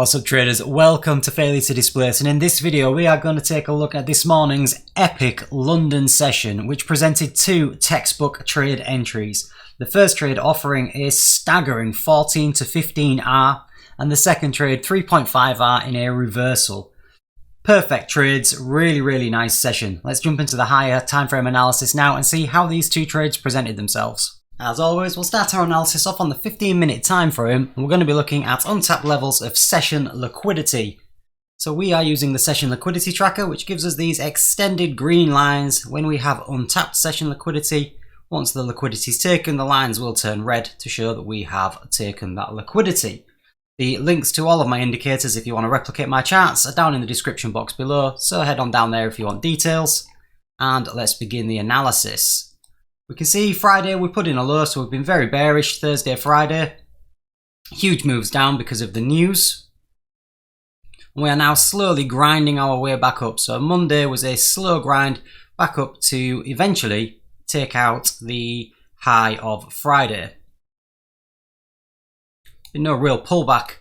What's up traders, welcome to Failure to Displace, and in this video we are going to take a look at this morning's epic London session which presented two textbook trade entries. The first trade offering a staggering 14 to 15R and the second trade 3.5R in a reversal. Perfect trades, really nice session. Let's jump into the higher time frame analysis now and see how these two trades presented themselves. As always, we'll start our analysis off on the 15-minute time frame, and we're going to be looking at untapped levels of session liquidity. So we are using the session liquidity tracker, which gives us these extended green lines when we have untapped session liquidity. Once the liquidity is taken, the lines will turn red to show that we have taken that liquidity. The links to all of my indicators, if you want to replicate my charts, are down in the description box below, so head on down there if you want details. And let's begin the analysis. We can see Friday we put in a low, so we've been very bearish Thursday, Friday. Huge moves down because of the news. We are now slowly grinding our way back up. So Monday was a slow grind back up to eventually take out the high of Friday. Been no real pullback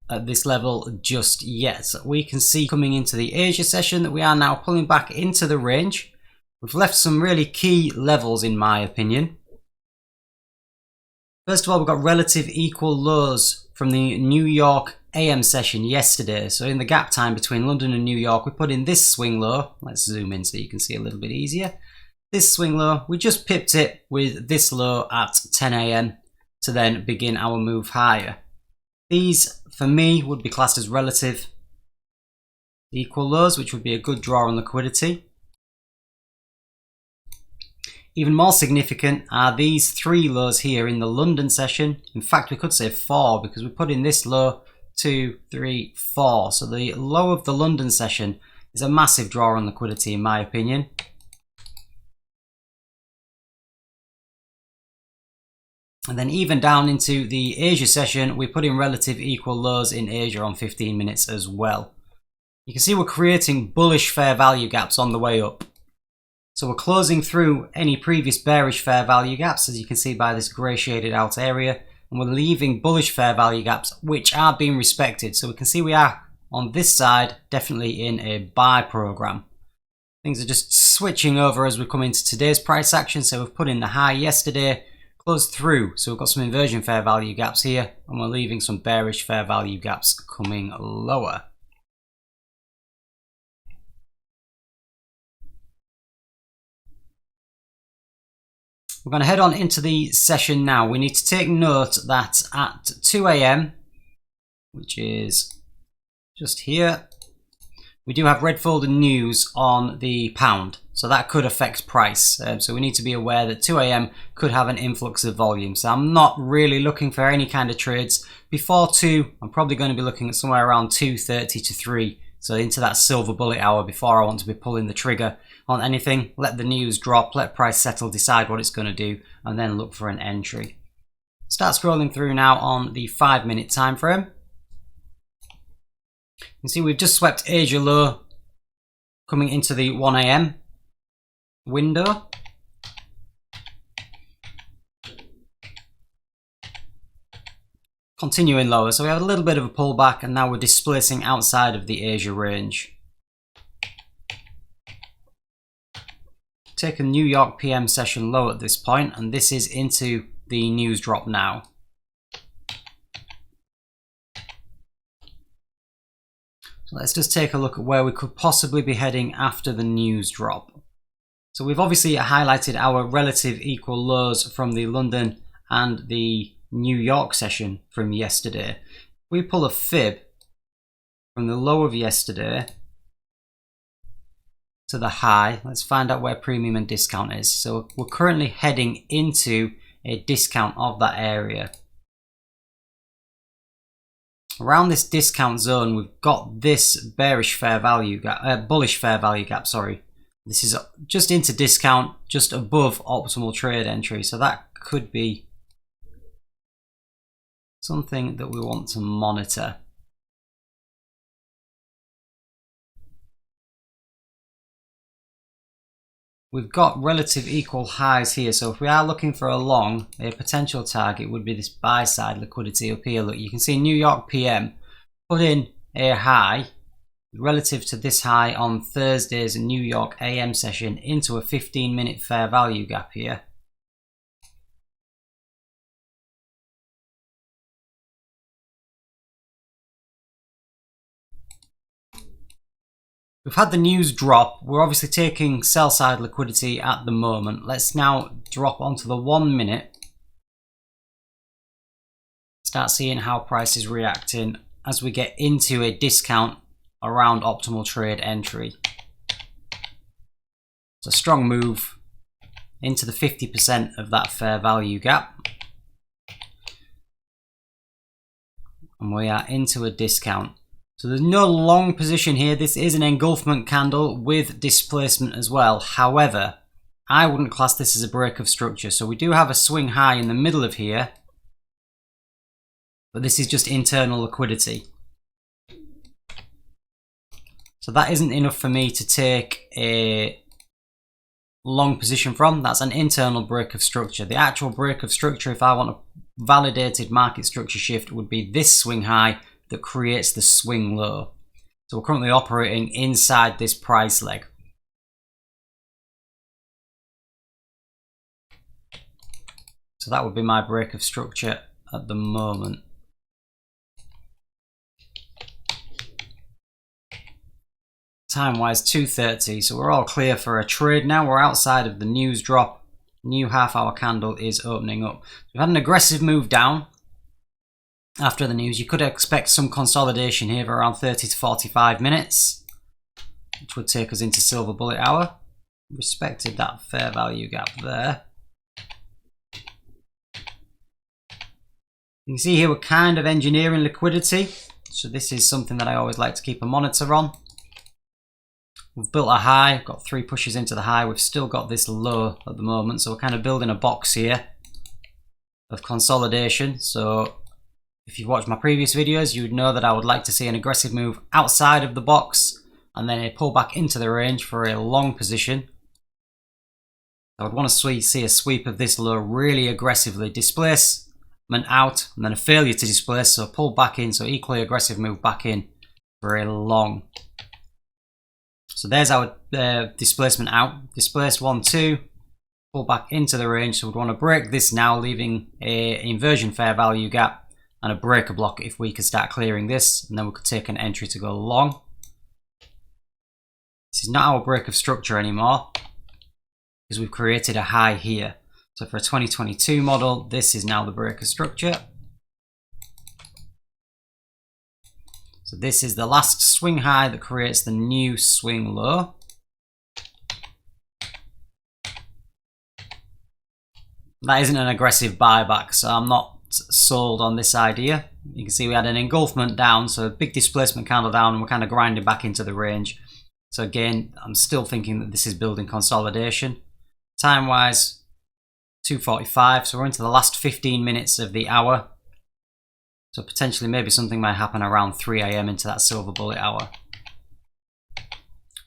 at this level just yet. So we can see coming into the Asia session that we are now pulling back into the range. We've left some really key levels in my opinion. First of all, we've got relative equal lows from the New York AM session yesterday. So in the gap time between London and New York, we put in this swing low. Let's zoom in so you can see a little bit easier. This swing low, we just pipped it with this low at 10 AM to then begin our move higher. These, for me, would be classed as relative equal lows, which would be a good draw on liquidity. Even more significant are these three lows here in the London session. In fact, we could say 4 because we put in this low 2, 3, 4. So the low of the London session is a massive draw on liquidity in my opinion. And then even down into the Asia session, we put in relative equal lows in Asia on 15 minutes as well. You can see we're creating bullish fair value gaps on the way up. So we're closing through any previous bearish fair value gaps, as you can see by this grey shaded out area, and we're leaving bullish fair value gaps which are being respected. So we can see we are on this side definitely in a buy program. Things are just switching over as we come into today's price action. So we've put in the high yesterday, closed through, so we've got some inversion fair value gaps here, and we're leaving some bearish fair value gaps coming lower. We're going to head on into the session now. We need to take note that at 2 AM, which is just here, we do have red folder news on the pound. So that could affect price. So we need to be aware that 2 AM could have an influx of volume. So I'm not really looking for any kind of trades. Before 2, I'm probably going to be looking at somewhere around 2:30 to 3. So into that silver bullet hour before I want to be pulling the trigger on anything. Let the news drop, let price settle, decide what it's going to do, and then look for an entry. Start scrolling through now on the 5-minute time frame. You can see we've just swept Asia low coming into the 1 AM window. Continuing lower, so we have a little bit of a pullback and now we're displacing outside of the Asia range. Take a New York PM session low at this point, and this is into the news drop now. So let's just take a look at where we could possibly be heading after the news drop. So we've obviously highlighted our relative equal lows from the London and the New York session from yesterday. If we pull a fib from the low of yesterday to the high, let's find out where premium and discount is. So we're currently heading into a discount of that area. Around this discount zone, we've got this bearish fair value gap, bullish fair value gap, sorry. This is just into discount, just above optimal trade entry. So that could be something that we want to monitor. We've got relative equal highs here, so if we are looking for a long, a potential target would be this buy side liquidity up here. Look, you can see New York PM put in a high relative to this high on Thursday's New York AM session into a 15-minute fair value gap here. We've had the news drop. We're obviously taking sell side liquidity at the moment. Let's now drop onto the 1 minute. Start seeing how price is reacting as we get into a discount around optimal trade entry. It's a strong move into the 50% of that fair value gap. And we are into a discount. So there's no long position here. This is an engulfment candle with displacement as well. However, I wouldn't class this as a break of structure. So we do have a swing high in the middle of here, but this is just internal liquidity. So that isn't enough for me to take a long position from. That's an internal break of structure. The actual break of structure, if I want a validated market structure shift, would be this swing high that creates the swing low. So we're currently operating inside this price leg. So that would be my break of structure at the moment. Time wise 2:30, so we're all clear for a trade now. We're outside of the news drop. New half-hour candle is opening up. We've had an aggressive move down after the news. You could expect some consolidation here for around 30 to 45 minutes, which would take us into silver bullet hour. Respected that fair value gap there. You can see here we're kind of engineering liquidity, so this is something that I always like to keep a monitor on. We've built a high, got 3 pushes into the high. We've still got this low at the moment, so we're kind of building a box here of consolidation. So if you've watched my previous videos, you would know that I would like to see an aggressive move outside of the box and then a pull back into the range for a long position. I would want to see a sweep of this low really aggressively, displacement out, and then a failure to displace, so pull back in, so equally aggressive move back in for a long. So there's our displacement out, displace 1, 2, pull back into the range. So we'd want to break this now, leaving a inversion fair value gap and a breaker block if we could start clearing this, and then we could take an entry to go long. This is not our break of structure anymore because we've created a high here. So for a 2022 model, this is now the break of structure. So this is the last swing high that creates the new swing low. That isn't an aggressive buyback, so I'm not sold on this idea. You can see we had an engulfment down, so a big displacement candle down, and we're kind of grinding back into the range. So again, I'm still thinking that this is building consolidation. Time wise 2:45, so we're into the last 15 minutes of the hour. So potentially maybe something might happen around 3 AM into that silver bullet hour.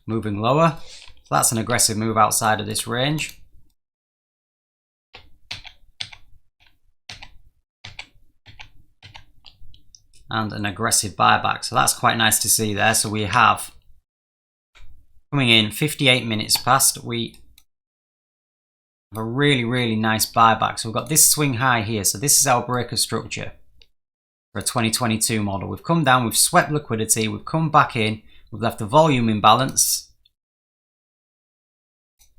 Moving lower, so that's an aggressive move outside of this range. And an aggressive buyback, so that's quite nice to see there. So we have, coming in 58 minutes past, we have a really nice buyback. So we've got this swing high here, so this is our breaker structure for a 2022 model. We've come down, we've swept liquidity, we've come back in, we've left the volume imbalance.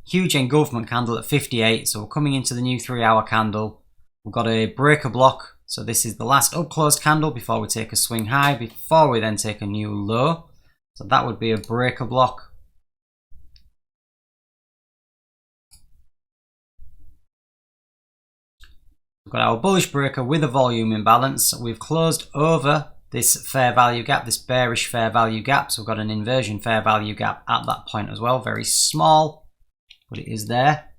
Huge engulfment candle at 58, so we're coming into the new 3-hour candle. We've got a breaker block. So this is the last up close candle before we take a swing high, before we then take a new low. So that would be a breaker block. We've got our bullish breaker with a volume imbalance. We've closed over this fair value gap, this bearish fair value gap. So we've got an inversion fair value gap at that point as well. Very small, but it is there.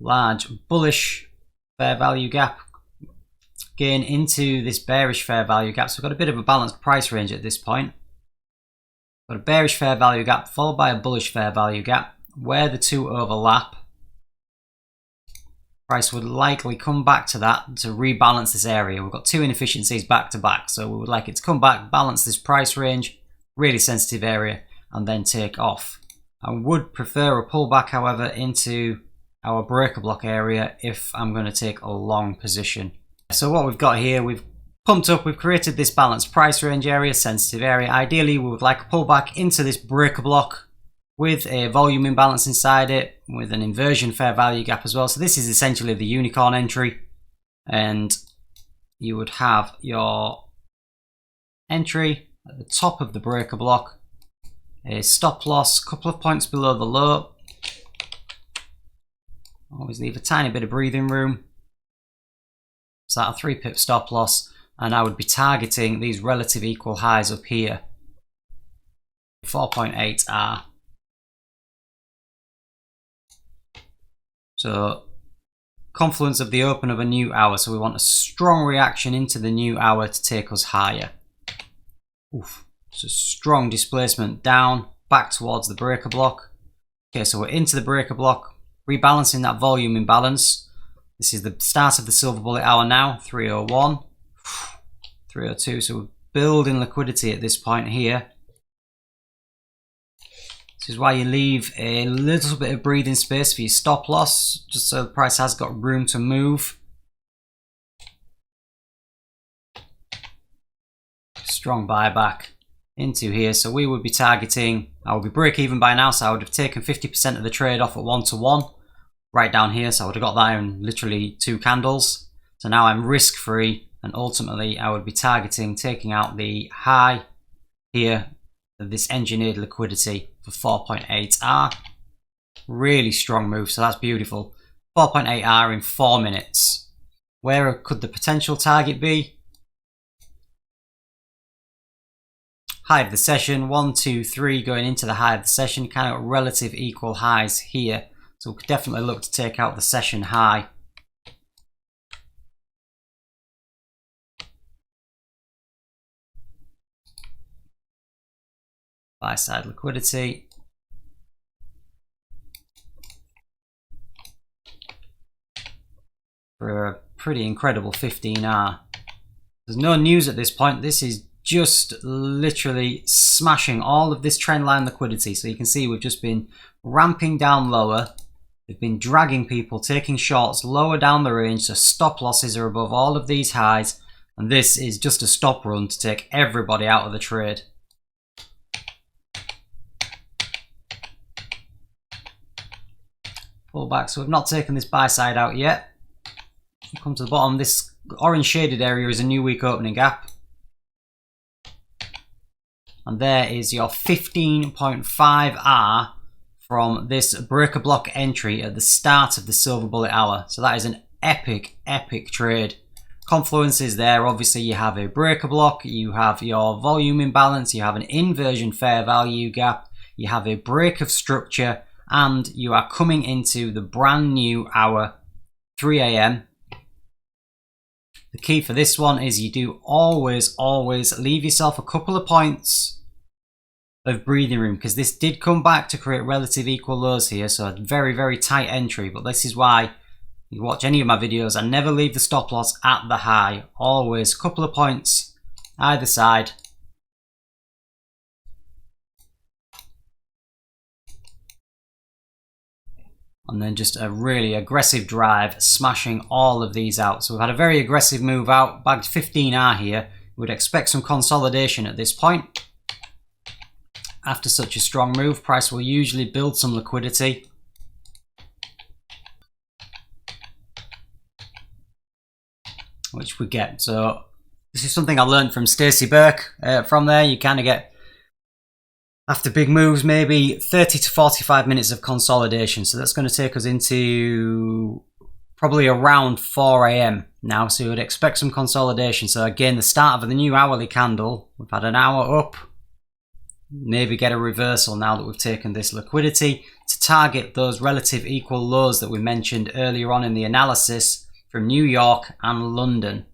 Large bullish fair value gap, again into this bearish fair value gap. So we've got a bit of a balanced price range at this point. Got a bearish fair value gap followed by a bullish fair value gap. Where the two overlap price would likely come back to that to rebalance this area. We've got two inefficiencies back to back, so we would like it to come back, balance this price range, really sensitive area, and then take off. I would prefer a pullback, however, into our breaker block area if I'm going to take a long position. So what we've got here, we've pumped up, we've created this balanced price range area, sensitive area. Ideally, we would like a pullback into this breaker block with a volume imbalance inside it, with an inversion fair value gap as well. So this is essentially the unicorn entry, and you would have your entry at the top of the breaker block, a stop loss a couple of points below the low. Always leave a tiny bit of breathing room. So that a 3 pip stop loss, and I would be targeting these relative equal highs up here. 4.8 are. So confluence of the open of a new hour, so we want a strong reaction into the new hour to take us higher. Oof. So strong displacement down, back towards the breaker block. Okay, so we're into the breaker block, rebalancing that volume imbalance. This is the start of the silver bullet hour now, 301, 302, so we're building liquidity at this point here. This is why you leave a little bit of breathing space for your stop loss, just so the price has got room to move. Strong buyback into here, so we would be targeting, I would be break even by now, so I would have taken 50% of the trade off at 1-to-1 right down here, so I would have got that in literally 2 candles. So now I'm risk free, and ultimately I would be targeting taking out the high here of this engineered liquidity for 4.8R. Really strong move, so that's beautiful. 4.8R in 4 minutes. Where could the potential target be? High of the session, 1, 2, 3 going into the high of the session, kind of relative equal highs here. So we could definitely look to take out the session high. Buy side liquidity. For a pretty incredible 15R. There's no news at this point. This is just literally smashing all of this trend line liquidity. So you can see we've just been ramping down lower. We've been dragging people, taking shorts lower down the range, so stop losses are above all of these highs. And this is just a stop run to take everybody out of the trade. Pull back, so we've not taken this buy side out yet. Come to the bottom, this orange shaded area is a new week opening gap. And there is your 15.5R from this breaker block entry at the start of the silver bullet hour. So that is an epic, epic trade. Confluence is there. Obviously you have a breaker block, you have your volume imbalance, you have an inversion fair value gap, you have a break of structure, and you are coming into the brand new hour, 3 AM. The key for this one is you do always leave yourself a couple of points of breathing room, because this did come back to create relative equal lows here, so a very tight entry. But this is why you watch any of my videos, I never leave the stop loss at the high. Always a couple of points either side. And then just a really aggressive drive, smashing all of these out. So we've had a very aggressive move out, bagged 15R here. We would expect some consolidation at this point. After such a strong move, price will usually build some liquidity. Which we get. So this is something I learned from Stacey Burke. From there, you kind of get, after big moves, maybe 30 to 45 minutes of consolidation. So that's going to take us into probably around 4 AM now. So you would expect some consolidation. So again, the start of the new hourly candle. We've had an hour up. Maybe get a reversal now that we've taken this liquidity to target those relative equal lows that we mentioned earlier on in the analysis from New York and London.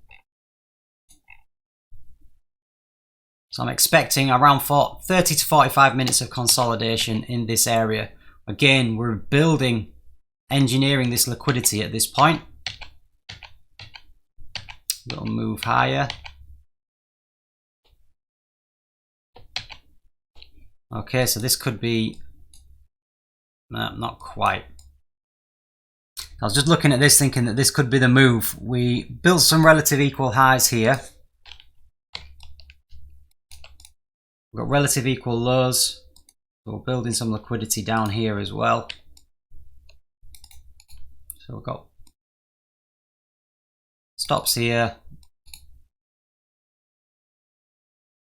So I'm expecting around 30 to 45 minutes of consolidation in this area. Again, we're building engineering this liquidity at this point. We'll move higher. Okay, so this could be, no, not quite. I was just looking at this thinking that this could be the move. We built some relative equal highs here. We've got relative equal lows. We're building some liquidity down here as well. So we've got stops here.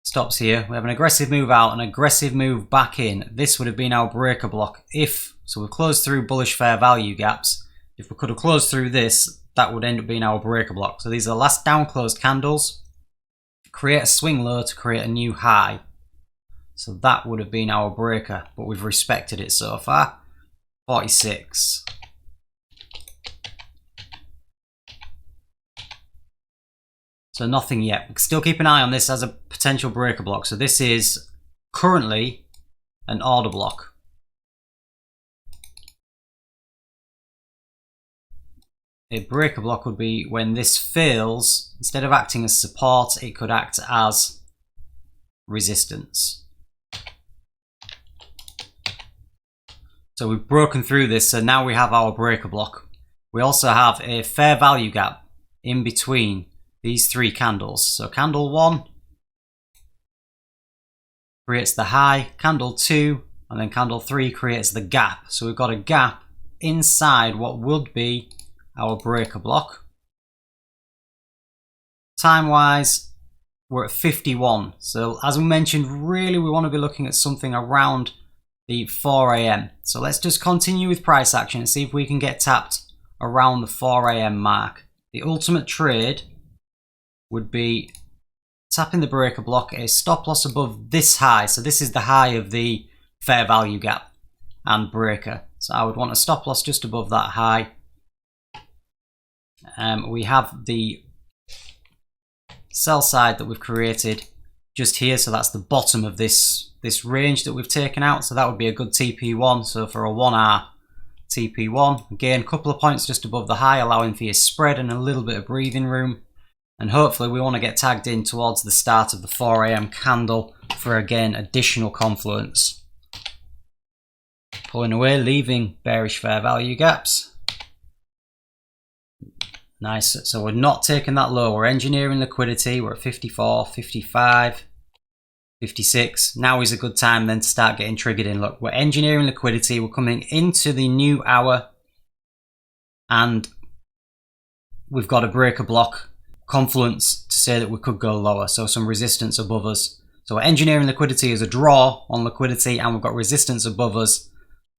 Stops here. We have an aggressive move out, an aggressive move back in. This would have been our breaker block if, so we've closed through bullish fair value gaps. If we could have closed through this, that would end up being our breaker block. So these are the last down closed candles. Create a swing low to create a new high. So that would have been our breaker, but we've respected it so far. 46. So nothing yet. We can still keep an eye on this as a potential breaker block. So this is currently an order block. A breaker block would be when this fails, instead of acting as support, it could act as resistance. So we've broken through this, so now we have our breaker block. We also have a fair value gap in between these three candles. So candle 1 creates the high, candle 2, and then candle 3 creates the gap. So we've got a gap inside what would be our breaker block. Time wise, we're at 51. So as we mentioned, really we want to be looking at something around the 4 AM. So let's just continue with price action and see if we can get tapped around the 4 AM mark. The ultimate trade would be tapping the breaker block, a stop loss above this high. So this is the high of the fair value gap and breaker. So I would want a stop loss just above that high. We have the sell side that we've created just here. So that's the bottom of this range that we've taken out. So that would be a good TP1. So for a 1R TP1, again, a couple of points just above the high, allowing for your spread and a little bit of breathing room. And hopefully we want to get tagged in towards the start of the 4 AM candle for, again, additional confluence. Pulling away, leaving bearish fair value gaps. Nice, so we're not taking that low. We're engineering liquidity. We're at 54, 55, 56. Now is a good time then to start getting triggered in. Look, we're engineering liquidity. We're coming into the new hour and we've got a breaker block confluence to say that we could go lower. So some resistance above us. So we're engineering liquidity as a draw on liquidity and we've got resistance above us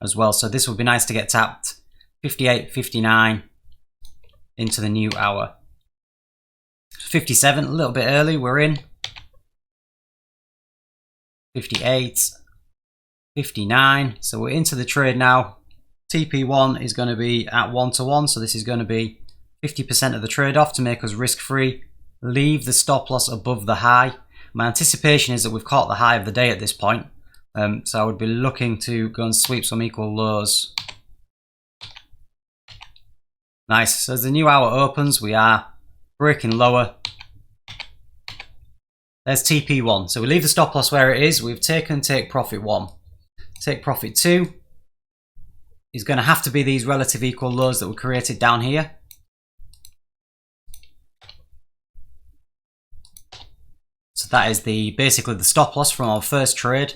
as well. So this would be nice to get tapped. 58, 59 into the new hour. 57, a little bit early, we're in. 58, 59, so we're into the trade now. TP1 is going to be at 1-to-1, so this is going to be 50% of the trade off to make us risk free. Leave the stop loss above the high. My anticipation is that we've caught the high of the day at this point, so I would be looking to go and sweep some equal lows. Nice, so as the new hour opens, we are breaking lower. There's TP1, so we leave the stop loss where it is. We've taken take profit 1. Take profit 2 is going to have to be these relative equal lows that were created down here. So that is basically the stop loss from our first trade.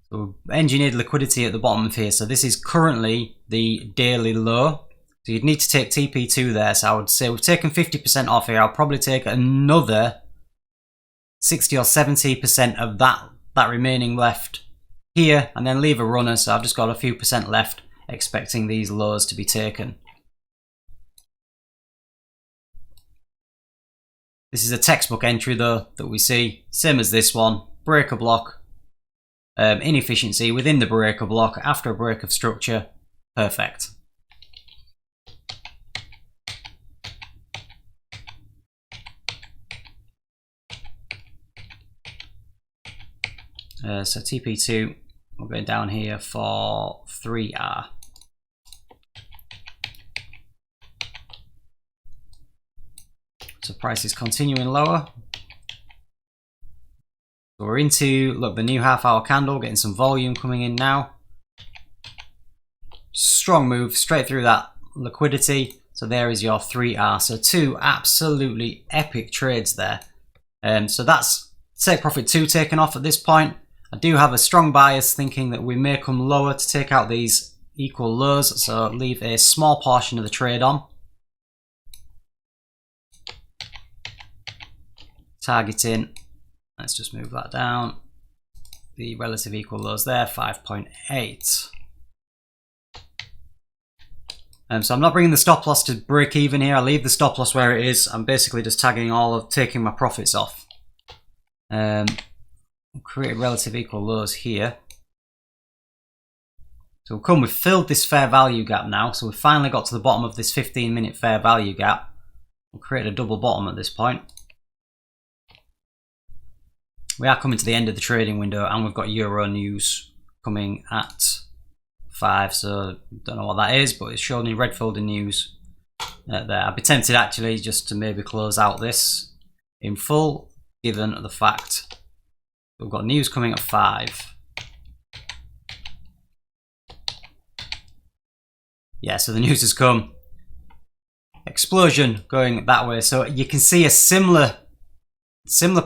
So we've engineered liquidity at the bottom of here. So this is currently the daily low. So you'd need to take TP2 there. So I would say we've taken 50% off here. I'll probably take another 60 or 70% of that remaining left here and then leave a runner. So I've just got a few percent left, expecting these lows to be taken. This is a textbook entry though that we see, same as this one. Breaker block, inefficiency within the breaker block after a break of structure. Perfect. So TP2, we're going down here for 3R. So price is continuing lower. So we're into, look, the new half-hour candle, getting some volume coming in now. Strong move straight through that liquidity. So there is your 3R. So two absolutely epic trades there. So that's take profit 2 taken off at this point. I do have a strong bias thinking that we may come lower to take out these equal lows. So leave a small portion of the trade on. Targeting, let's just move that down. The relative equal lows there, 5.8. So I'm not bringing the stop loss to break even here. I leave the stop loss where it is. I'm basically just tagging all of taking my profits off. Create relative equal lows here. So we've filled this fair value gap now. So we've finally got to the bottom of this 15-minute fair value gap. We'll create a double bottom at this point. We are coming to the end of the trading window, and we've got Euro news coming at 5, so don't know what that is, but it's showing me red folder news there. I'd be tempted actually just to maybe close out this in full, given the fact we've got news coming at 5. Yeah, so the news has come. Explosion going that way, so you can see a similar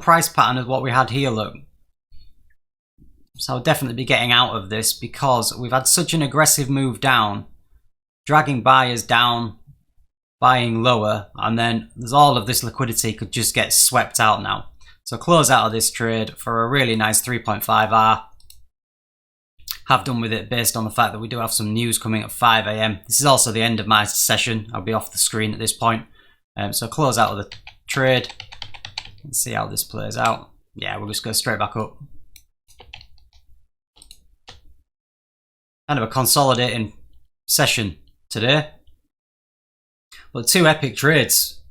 price pattern as what we had here, look. So I'll definitely be getting out of this because we've had such an aggressive move down, dragging buyers down, buying lower, and then there's all of this liquidity could just get swept out now. So close out of this trade for a really nice 3.5R. Have done with it based on the fact that we do have some news coming at 5 AM. This is also the end of my session. I'll be off the screen at this point. So close out of the trade and see how this plays out. Yeah, we'll just go straight back up. Kind of a consolidating session today, but 2 epic trades.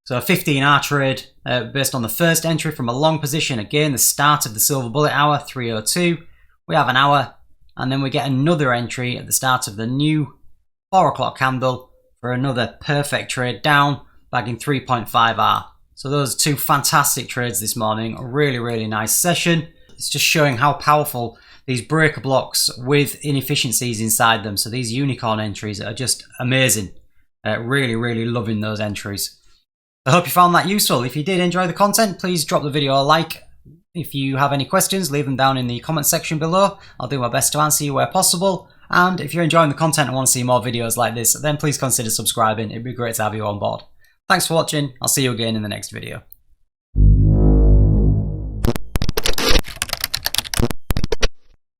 So a 15R trade based on the first entry from a long position. Again, the start of the silver bullet hour, 3:02. We have an hour, and then we get another entry at the start of the new 4 o'clock candle for another perfect trade down, bagging 3.5R. So those are 2 fantastic trades this morning. A really, really nice session. It's just showing how powerful these breaker blocks with inefficiencies inside them. So these unicorn entries are just amazing. Really, really loving those entries. I hope you found that useful. If you did enjoy the content, please drop the video a like. If you have any questions, leave them down in the comment section below. I'll do my best to answer you where possible. And if you're enjoying the content and want to see more videos like this, then please consider subscribing. It'd be great to have you on board. Thanks for watching. I'll see you again in the next video.